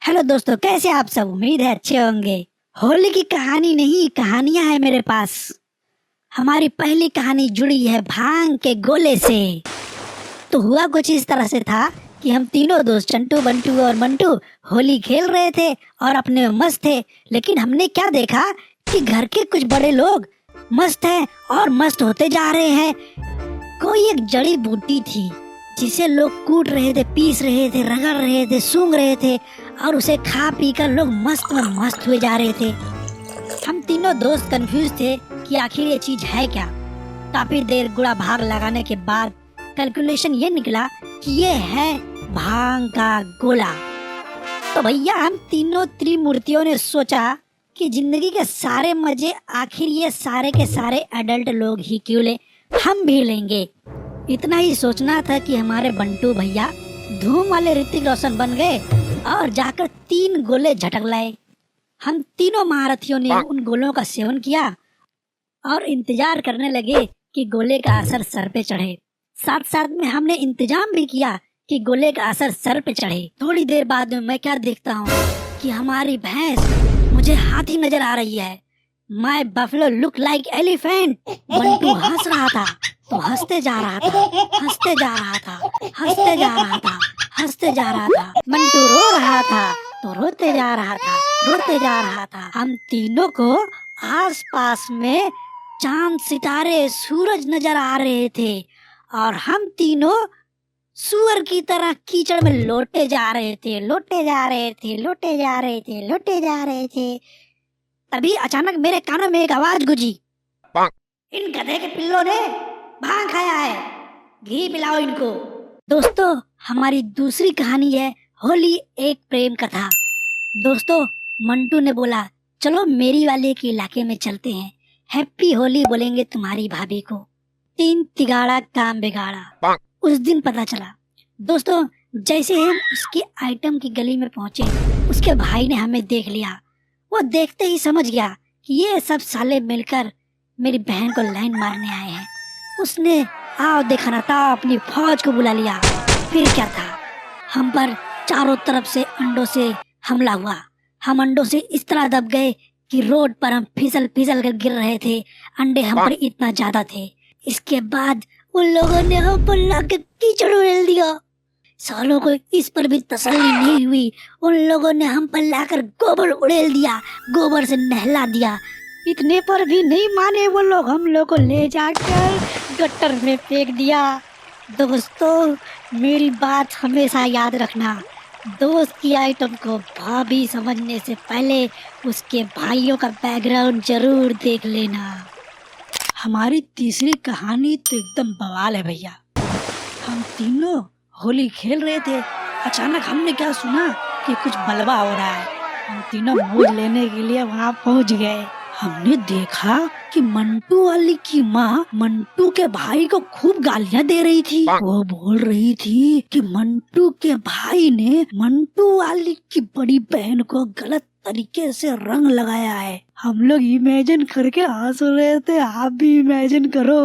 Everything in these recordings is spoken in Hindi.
हेलो दोस्तों, कैसे आप सब? उम्मीद है अच्छे होंगे। होली की कहानी नहीं, कहानियां है मेरे पास। हमारी पहली कहानी जुड़ी है भांग के गोले से। तो हुआ कुछ इस तरह से था कि हम तीनों दोस्त चंटू, बंटू और मंटू होली खेल रहे थे और अपने में मस्त थे। लेकिन हमने क्या देखा कि घर के कुछ बड़े लोग मस्त हैं और मस्त होते जा रहे हैं। कोई एक जड़ी बूटी थी जिसे लोग कूट रहे थे, पीस रहे थे, रगड़ रहे थे, सूंघ रहे थे और उसे खा पी कर लोग मस्त में मस्त हुए जा रहे थे। हम तीनों दोस्त कंफ्यूज थे कि आखिर ये चीज है क्या। काफी देर गुड़ा भाग लगाने के बाद कैलकुलेशन ये निकला कि ये है भांग का गोला। तो भैया हम तीनों त्रिमूर्तियों ने सोचा कि जिंदगी के सारे मजे आखिर ये सारे के सारे एडल्ट लोग ही क्यों ले, हम भी लेंगे। इतना ही सोचना था कि हमारे बंटू भैया धूम वाले ऋतिक रोशन बन गए और जाकर 3 गोले झटक लाए। हम तीनों महारथियों ने उन गोलों का सेवन किया और इंतजार करने लगे कि गोले का असर सर पे चढ़े। साथ साथ में हमने इंतजाम भी किया कि गोले का असर सर पे चढ़े। थोड़ी देर बाद में मैं क्या देखता हूँ कि हमारी भैंस मुझे हाथी नजर आ रही है। My buffalo look like elephant. Bantu हंस रहा था तो हंसते जा रहा था, हंसते जा रहा था, हंसते जा रहा था, हंसते जा रहा था। मंटू रो रहा था तो रोते जा रहा था, रोते जा रहा था। हम तीनों को आसपास में चांद, सितारे, सूरज नजर आ रहे थे और हम तीनों सुअर की तरह कीचड़ में लोटे जा रहे थे, लोटे जा रहे थे, लोटे जा रहे थे, लोटे जा रहे थे। तभी अचानक मेरे कानों में एक आवाज गूंजी, इन गधे के पिल्लों ने भांग खाया है, घी पिलाओ इनको। दोस्तों, हमारी दूसरी कहानी है होली एक प्रेम कथा। दोस्तों, मंटू ने बोला चलो मेरी वाले के इलाके में चलते हैं, हैप्पी होली बोलेंगे तुम्हारी भाभी को। 3 तिगाड़ा काम बिगाड़ा। उस दिन पता चला दोस्तों, जैसे हम उसकी आइटम की गली में पहुंचे, उसके भाई ने हमें देख लिया। वो देखते ही समझ गया कि ये सब साले मिलकर मेरी बहन को लाइन मारने आए हैं। उसने आओ देखना था अपनी फौज को बुला लिया। फिर क्या था, हम पर चारों तरफ से अंडों से हमला हुआ। हम अंडों से इस तरह दब गए कि रोड पर हम फिसल फिसल कर गिर रहे थे। अंडे हम पर इतना ज्यादा थे। इसके बाद उन लोगों ने हम पर लाकर कीचड़ उड़ेल दिया। सालों को इस पर भी तसल्ली नहीं हुई, उन लोगों ने हम पर लाकर गोबर उड़ेल दिया, गोबर से नहला दिया। इतने पर भी नहीं माने वो लोग, हम लोग को ले जाकर गटर में फेंक दिया। दोस्तों, मेरी बात हमेशा याद रखना, दोस्त की आइटम को भाभी समझने से पहले उसके भाइयों का बैकग्राउंड जरूर देख लेना। हमारी तीसरी कहानी तो एकदम बवाल है भैया। हम तीनों होली खेल रहे थे, अचानक हमने क्या सुना कि कुछ बलवा हो रहा है। हम तीनों मौज लेने के लिए वहाँ पहुँच गए। हमने देखा कि मंटू वाली की माँ मंटू के भाई को खूब गालियाँ दे रही थी। वो बोल रही थी कि मंटू के भाई ने मंटू वाली की बड़ी बहन को गलत तरीके से रंग लगाया है। हम लोग इमेजिन करके हंस रहे थे, आप भी इमेजिन करो।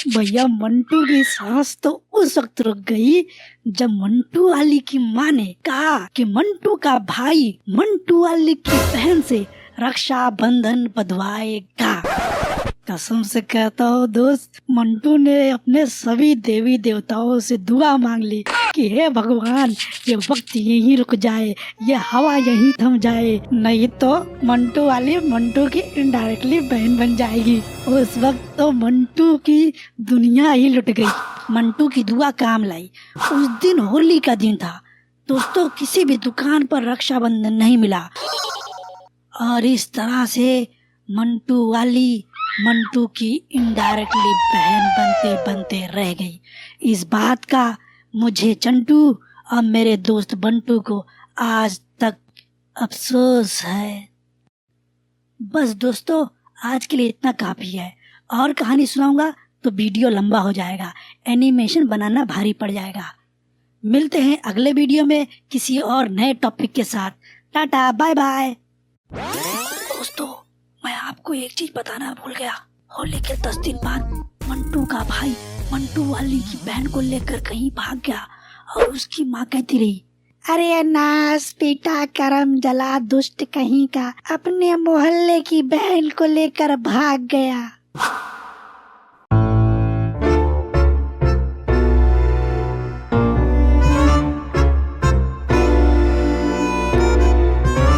भैया मंटू की सांस तो उस वक्त रुक गई जब मंटू वाली की माँ ने कहा कि मंटू का भाई मंटू वाली की बहन से रक्षा बंधन बंधवाएगा। कसम से कहता हूँ दोस्त, मंटू ने अपने सभी देवी देवताओं से दुआ मांग ली कि हे भगवान, ये वक्त यहीं रुक जाए, ये हवा यहीं थम जाए, नहीं तो मंटू वाली मंटू की इनडायरेक्टली बहन बन जाएगी। उस वक्त तो मंटू की दुनिया ही लुट गई। मंटू की दुआ काम लाई। उस दिन होली का दिन था दोस्तों, किसी भी दुकान पर रक्षाबंधन नहीं मिला और इस तरह से मंटू वाली मंटू की इनडायरेक्टली बहन बनते बनते रह गई। इस बात का मुझे चंटू और मेरे दोस्त बंटू को आज तक अफसोस है। बस दोस्तों, आज के लिए इतना काफी है। और कहानी सुनाऊंगा तो वीडियो लंबा हो जाएगा, एनिमेशन बनाना भारी पड़ जाएगा। मिलते हैं अगले वीडियो में किसी और नए टॉपिक के साथ। Tata, bye bye. दोस्तों, मैं आपको एक चीज बताना भूल गया। होली के 10 दिन बाद मंटू का भाई मंटू वाली की बहन को लेकर कहीं भाग गया और उसकी माँ कहती रही, अरे नास पीटा करम जला दुष्ट कहीं का, अपने मोहल्ले की बहन को लेकर भाग गया।